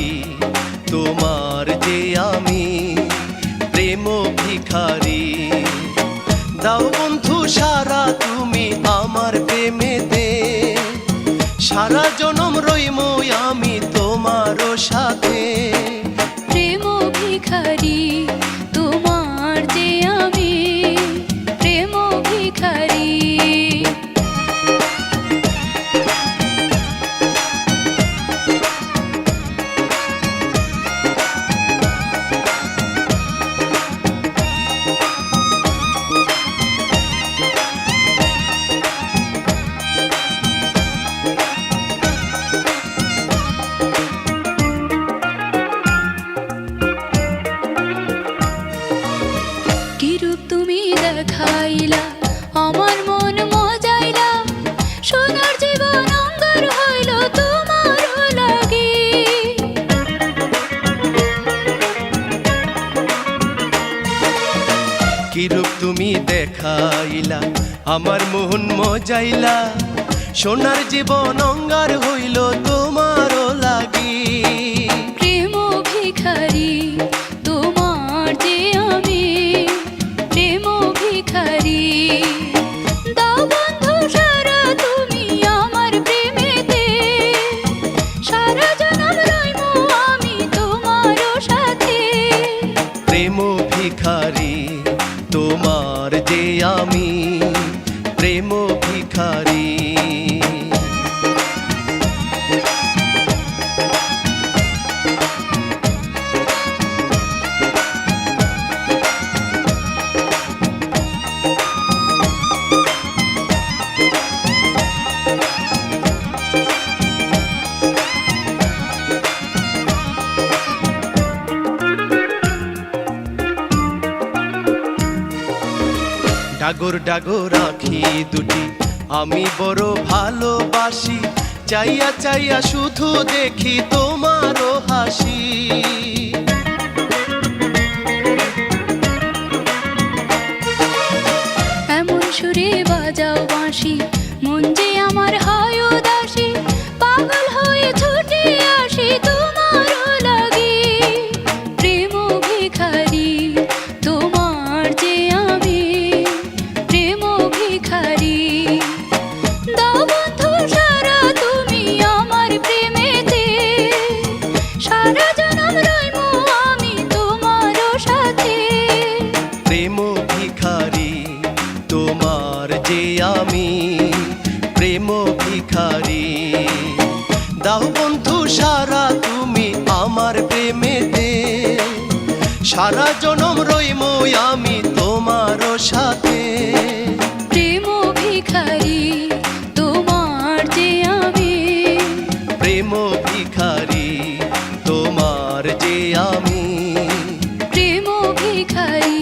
ভিখারি তোমার যে আমি প্রেম ভিখারি। দাও বন্ধু সারা তুমি আমার প্রেমেতে, সারা জনম রইমু আমি তোমার সাথে। প্রেম ভিখারি তোমার যে আমি প্রেম ভিখারি। কিরূপ তুমি দেখাইলা আমার মন মজাইলা, সোনার জীবন অঙ্গার হইল তোমার লাগি। কিরূপ তুমি দেখাইলা আমার মন মজাইলা, সোনার জীবন অঙ্গার হইল তোমার লাগি। প্রেম ভিখারি তোমার যে আমি প্রেম ভিখারি। দাও বন্ধু সারা তুমি আমার প্রেমেতে, সারা জনম রইমু আমি তোমার সাথে। প্রেম ভিখারি তোমার যে আমি প্রেম ভিখারি। ডাগর ডাগর আঁখি দুটি আমি বড় ভালোবাসি, চাইয়া চাইয়া শুধু দেখি তোমারও হাসি। এমন সুরে বাজাও বাঁশি মন যে আমার হয় উদাসী, পাগল হয়ে ছুটে আসি তোমার লাগি। প্রেম ভিখারি তোমার যে আমি প্রেম ভিখারি। দাও বন্ধু সারা তুমি আমার প্রেমেতে, সারা জনম রইমু আমি তোমার সাথে। প্রেম ভিখারি তোমার যে আমি প্রেম ভিখারি। দাও বন্ধু সারা তুমি আমার প্রেমেতে, সারা জনম রইমু আমি তোমার সাথে। প্রেম ভিখারি তোমার যে আমি প্রেম ভিখারি তোমার যে আমি প্রেম ভিখারি।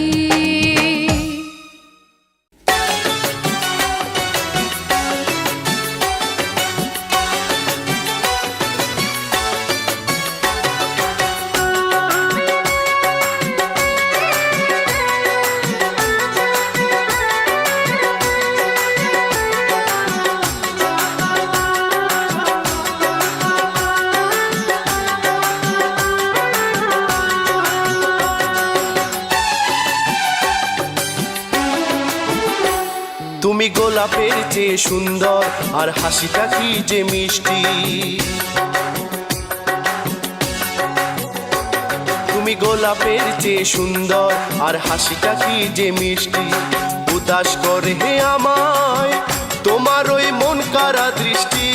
তুমি গোলাপের চেয়ে সুন্দর আর হাসিটা কি যে মিষ্টি। তুমি গোলাপের চেয়ে সুন্দর আর হাসিটা কি যে মিষ্টি। উদাস করে হে আমায় তোমার ওই মন কারা দৃষ্টি,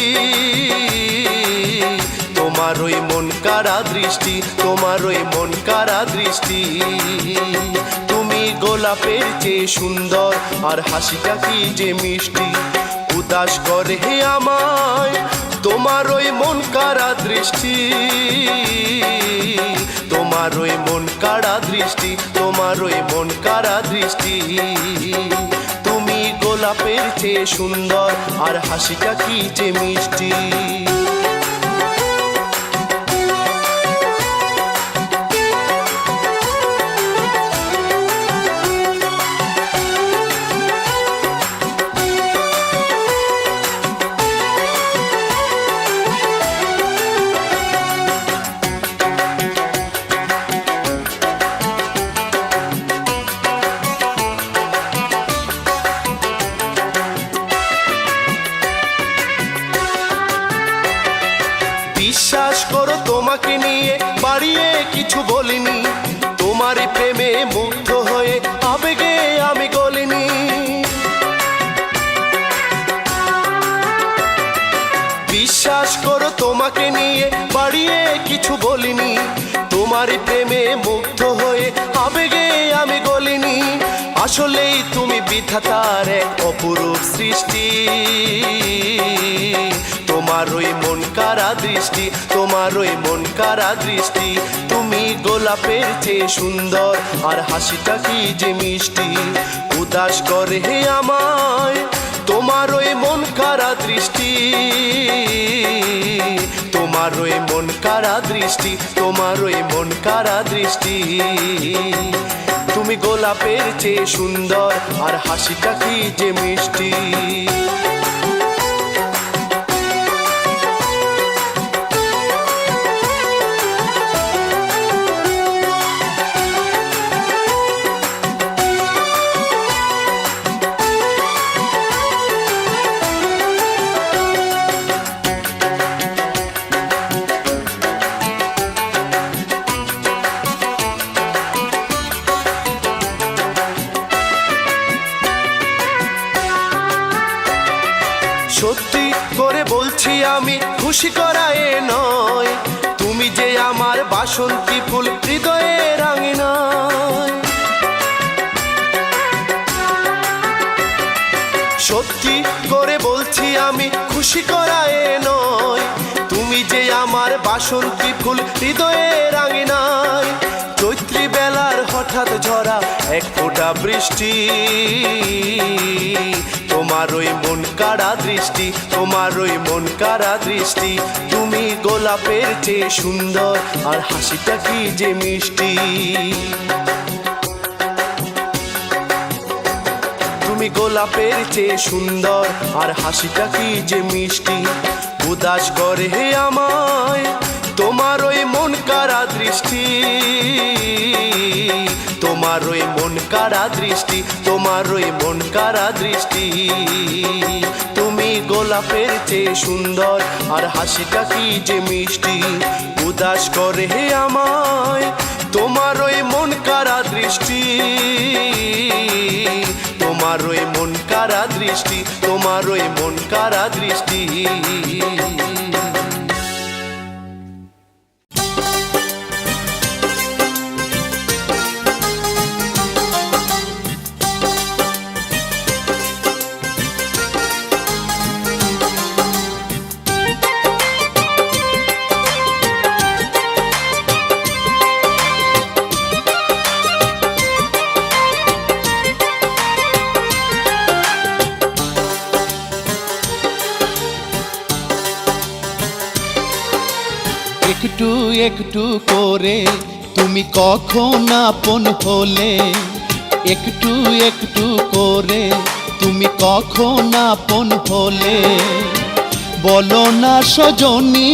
তোমার ওই মন কারা দৃষ্টি, তোমার ওই মন কারা দৃষ্টি। তুমি গোলাপের চেয়ে সুন্দর আর হাসিটা কি যে মিষ্টি। উদাস করে হে আমায় তোমার ওই মন কারা দৃষ্টি, তোমার ওই মন কারা দৃষ্টি, তোমার ওই মন কারা দৃষ্টি। তুমি গোলাপের চেয়ে সুন্দর আর হাসিটা কি যে মিষ্টি। বাড়িয়ে কিছু বলিনি, তোমার প্রেমে মুগ্ধ হয়ে আবেগে আমি গলিনি। বিশ্বাস করো তোমাকে নিয়ে বাড়িয়ে কিছু বলিনি, তোমার প্রেমে মুগ্ধ হয়ে আবেগে আমি গলিনি। আসলেই তুমি বিধাতার এক অপরূপ সৃষ্টি, তোমার ওই মন কারা দৃষ্টি, তোমার ওই মন কারা দৃষ্টি। তুমি গোলাপের চেয়ে সুন্দর আর হাসিটা কি যে মিষ্টি, উদাস করে হে আমায় তোমার ওই মন কারা দৃষ্টি, তোমার ওই মন কারা দৃষ্টি, তোমার ওই মন কারা দৃষ্টি। তুমি গোলাপের চেয়ে সুন্দর আর হাসিটা কি যে মিষ্টি। সত্যি করে বলছি আমি, খুশি করায় নয়, তুমি যে আমার বাসন্তী ফুল হৃদয়ের আঙিনায়। সত্যি করে বলছি আমি, খুশি করায় নয়, তুমি যে আমার বাসন্তী ফুল হৃদয়ের আঙিনায়। চৈত্রী বেলার হঠাৎ ঝরা এক ফোঁটা বৃষ্টি, তোমার ওই মন কারা দৃষ্টি, তোমার ওই মন কারা দৃষ্টি। তুমি গোলাপের চেয়ে সুন্দর আর হাসিটা কি যে মিষ্টি, তুমি গোলাপের চেয়ে সুন্দর আর হাসিটা কি যে মিষ্টি। উদাস করে হে আমায় তোমার ওই মন কারা দৃষ্টি, তোমার ওই মন কারা দৃষ্টি, তোমার ওই মন কারা দৃষ্টি। তুমি গোলাপের চেয়ে সুন্দর আর হাসিটা কি যে মিষ্টি, উদাস করে হে আমায় তোমার ওই মন কারা দৃষ্টি, তোমার ওই মন কারা দৃষ্টি, তোমার ওই মন কারা দৃষ্টি। একটু একটু করে তুমি কখন আপন হলে, একটু একটু করে তুমি কখন আপন হলে। বলো না সজনী,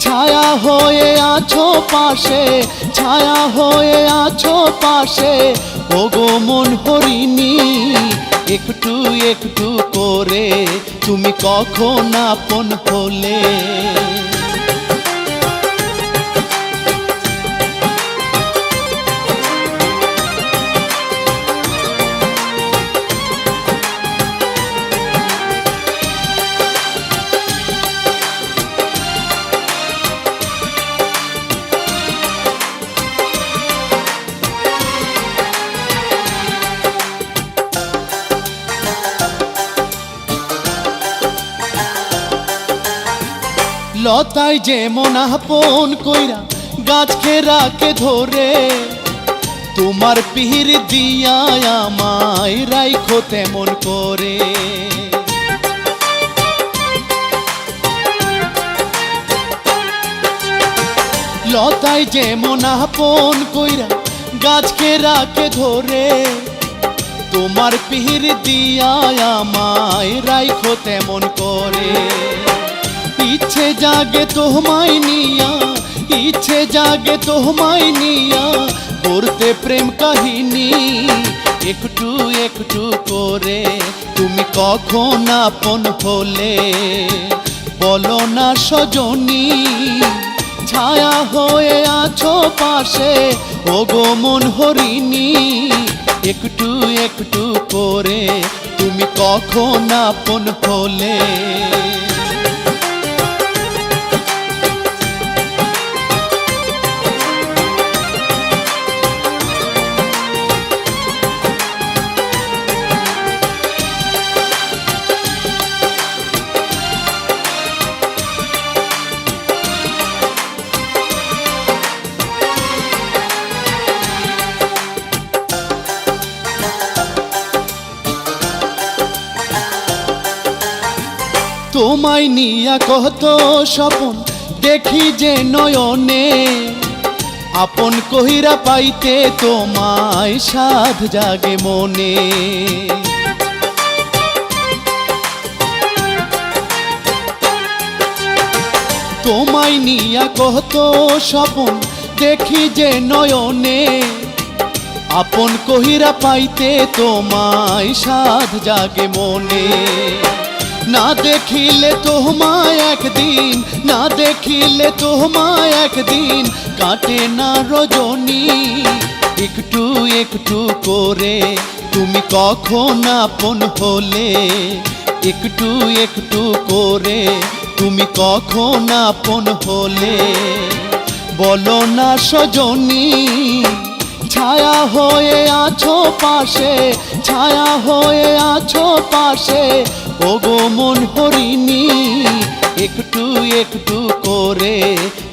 ছায়া হয়ে আছো পাশে, ছায়া হয়ে আছো পাশে, ওগো মন হরিণী। একটু একটু করে তুমি কখন আপন হলে। লতায় যেমন আপন কইরা গাছকে রাখে ধরে, তোমার পিহির দিয়া আমায় রাইখো তেমন করে। লতায় যেমন আপন কইরা গাছকে রাখে ধরে, তোমার পিহির দিয়া আমায় রাইখো তেমন করে। ইচ্ছে জাগে তোমায় নিয়া, ইচ্ছে জাগে তোমায় নিয়া করতে প্রেম কাহিনী। একটু একটু করে তুমি কখন আপন হলে। বলো না সজনী, ছায়া হয়ে আছো পাশে ওগো মন হরিণী, একটু একটু করে তুমি কখন আপন হলে। তোমায় নিয়া কত স্বপন দেখি যে নয়নে, আপন কহিরা পাইতে তোমায় সাধ জাগে মনে। তোমায় নিয়া কত স্বপন দেখি যে নয়নে, আপন কহিরা পাইতে তোমায় সাধ জাগে মনে। না দেখিলে তোমায় একদিন, না দেখিলে তোমায় একদিন কাটে না রজনী, একটু একটু করে তুমি কখন আপন হলে, একটু একটু করে তুমি কখন আপন হলে। বলো না সজনী, ছায়া হয়ে আছো পাশে, ছায়া হয়ে আছো পাশে ওগো মন হরিণী, একটু একটু করে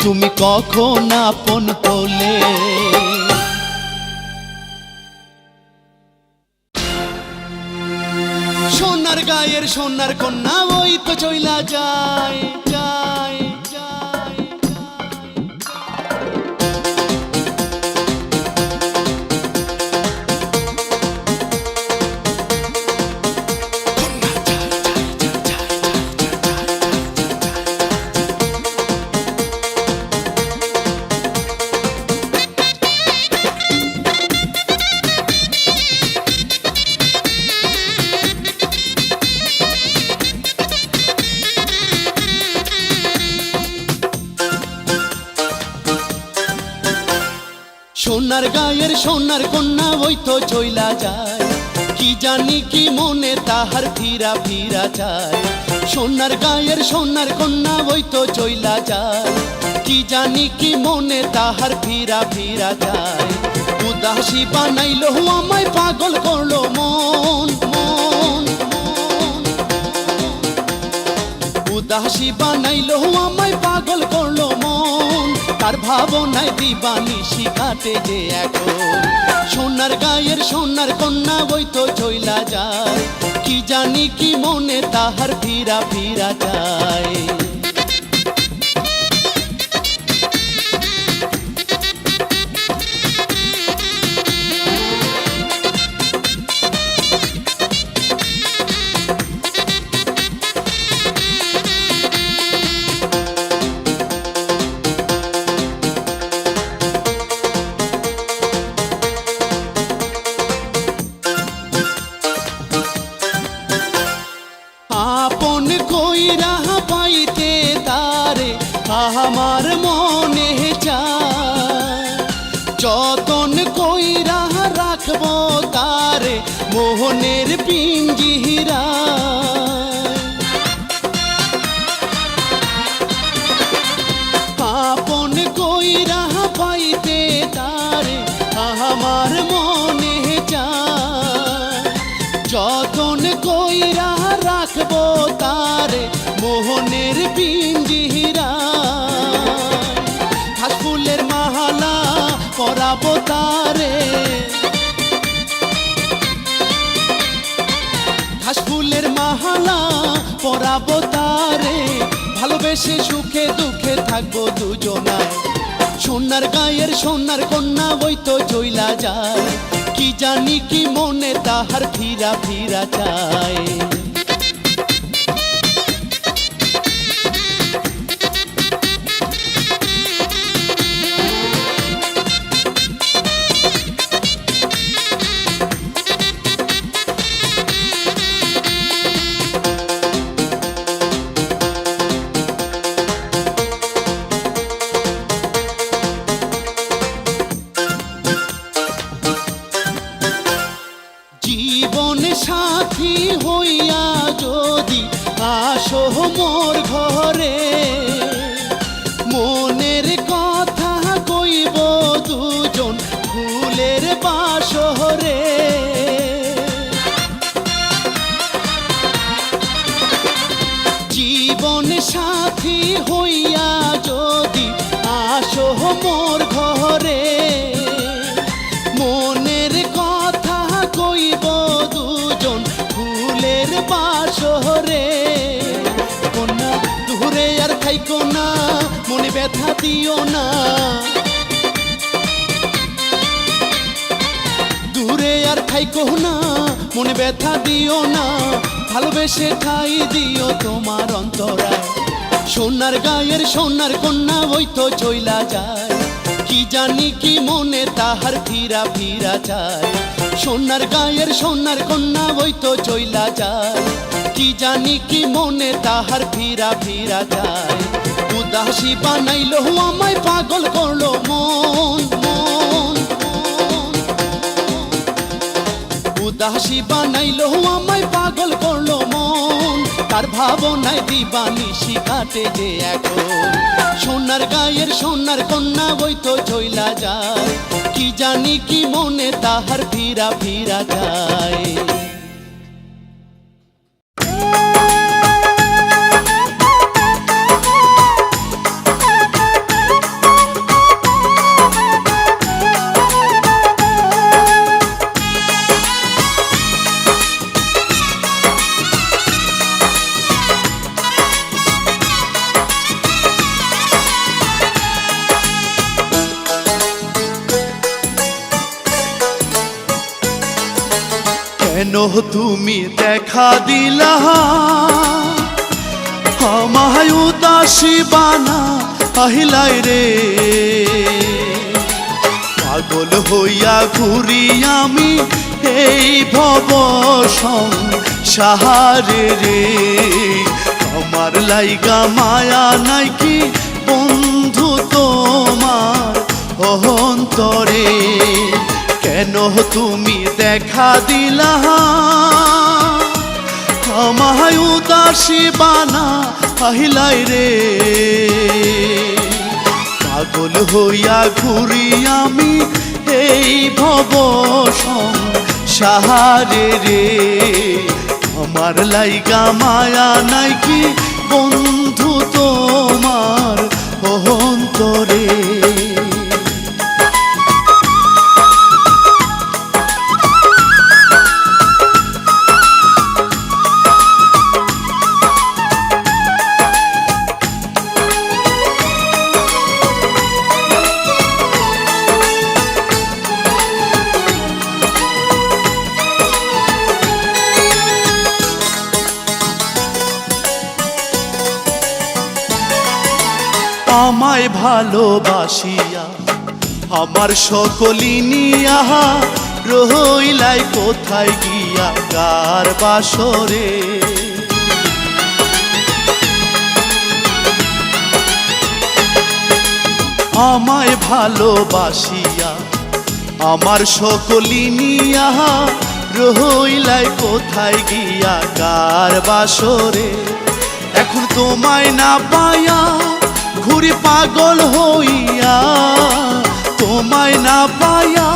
তুমি কখন আপন হলে। সোনার গায়ের সোনার কন্যা ওই তো চইলা যায় যায় যায়। সোনার গায়ের সোনার কন্যা ওই তো চইলা যায়, কি জানি কি মনে তাহার ফিরা ফিরা চায়। সোনার গায়ের সোনার কন্যা ওই তো চইলা যায়, কি জানি কি মনে তাহার ফিরা ফিরা চায়। উদাসী বানাইলো আমায় পাগল করলো মন মন মন, উদাসী বানাইলো আমায় পাগল করলো মন, তার ভাবনায় দিবানিশি কাটে যে এখন। সোনার গায়ের সোনার কন্যা ওই তো চইলা যায়, কি জানি কি মনে তাহার ফিরা ফিরা যায়। আপন কইরা পাইতে তারে আমার মনে চায়, যতন কইরা রাখবো তারে মোহনের পিঞ্জিরা। আপন কইরা পাইতে তারে আমার মনে চায়, যতন কইরা রাখবো তারে মোহনের পিঞ্জিরা। ঘাস ফুলের মালা পরাবো তারে, ঘাস ফুলের মালা পরাবো তারে, ভালোবেসে সুখে দুঃখে থাকবো দুজনায়। সোনার গায়ের সোনার কন্যা ওই তো চইলা যায়, কি জানি কি মনে তাহার ফিরা ফিরা চায়। মোর ঘরে, মনের কথা কইব দুজন ফুলের বাসরে। কন্যা দূরে আর থাইকো না, মনে ব্যথা দিও না, দূরে আর থাইকো না, মনে ব্যথা দিও না, ভালোবেসে ঠাই দিও তোমার অন্তরায়। সোনার গায়ের সোনার কন্যা ওই তো চইলা যায়, কি জানি কি মনে তাহার ফিরা ফিরা চায়। সোনার গায়ের সোনার কন্যা ওই তো চইলা যায়, কি জানি কি মনে তাহার ফিরা ফিরা চায়। উদাসী বানাইলো আমায়, পাগল করলো মন মন, উদাসী বানাইলো আমায়, পাগল করলো মন। তার ভাবনায় দিবানিশি কাটে যে এখন। সোনার গায়ের সোনার কন্যা ওই তো চইলা যায়, কি জানি কি মনে তাহার ফিরা ফিরা যায়। কেন তুমি দেখা দিলা আমায় উদাসী বানা আহিলাই রে। পাগল হইয়া ঘুরি আমি এই ভব সংসারে রে। আমার লাইগা মায়া নাই কি বন্ধু তোমার অন্তরে। কেন তুমি দেখা দিলা আমায় উদাসী বানা আহিলাই রে। পাগল হইয়া ঘুরি আমি এই ভব সংসারে রে। আমার লাইগা মায়া নাই কি বন্ধু তোমার অন্তরে। আমায় ভালোবাসিয়া আমার সকলি নিয়া রইলাই কোথায় গিয়া কার বাসরে। আমায় ভালোবাসিয়া আমার সকলি নিয়া রইলাই কোথায় গিয়া কার বাসরে। এখন তোমায় না পায়া ঘুরি পাগল হইয়া, তোমায় না পায়া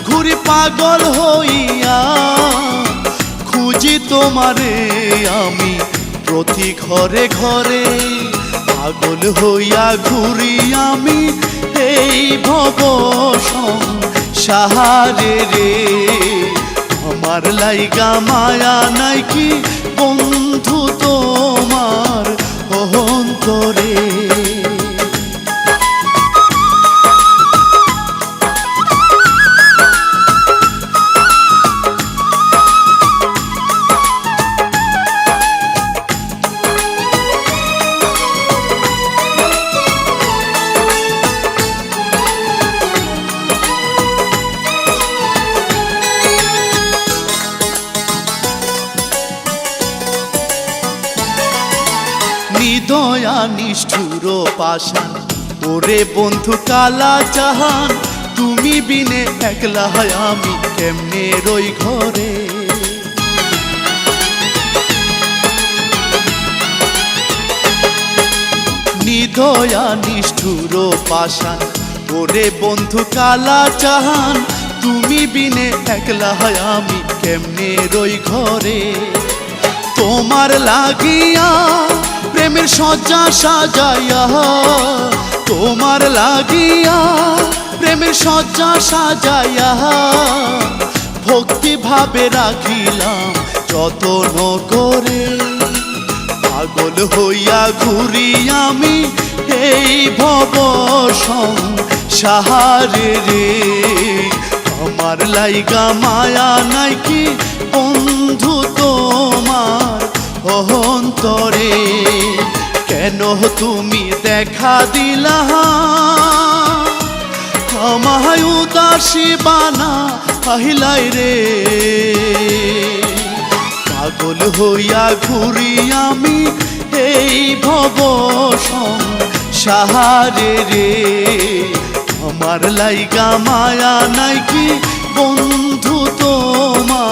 ঘুরি পাগল হইয়া। খুঁজি তোমারে আমি প্রতি ঘরে ঘরে, পাগল হইয়া ঘুরি আমি এই ভব সংসারে রে। আমার লাইগা মায়া নাই কি বন্ধু তোমার অন্তরে। দয়া নিষ্ঠুর পাষাণ ওরে বন্ধু কালা জাহান। তুমি বিনে একলা আমি কেমনে রই ঘরে। নিদয়া নিষ্ঠুর পাষাণ ওরে বন্ধু কালা জাহান। তুমি বিনে একলা আমি কেমনে রই ঘরে। তোমার লাগিয়া প্রেমের সজ্জা সাজাইয়া, তোমার লাগিয়া প্রেমের সজ্জা সাজাইয়া ভক্তি ভাবে রাখিলাম যতন করে। পাগল হইয়া ঘুরি আমি এই ভব সংসারে রে। আমার লাইগা মায়া নাই কি বন্ধু তোমার অন্তরে? কেন তুমি দেখা দিলা আমায় উদাসী বানা আহিলাই রে। পাগল হইয়া ঘুরি আমি এই ভব সংসারে রে। আমার লাইগা মায়া নাই কি বন্ধু তোমার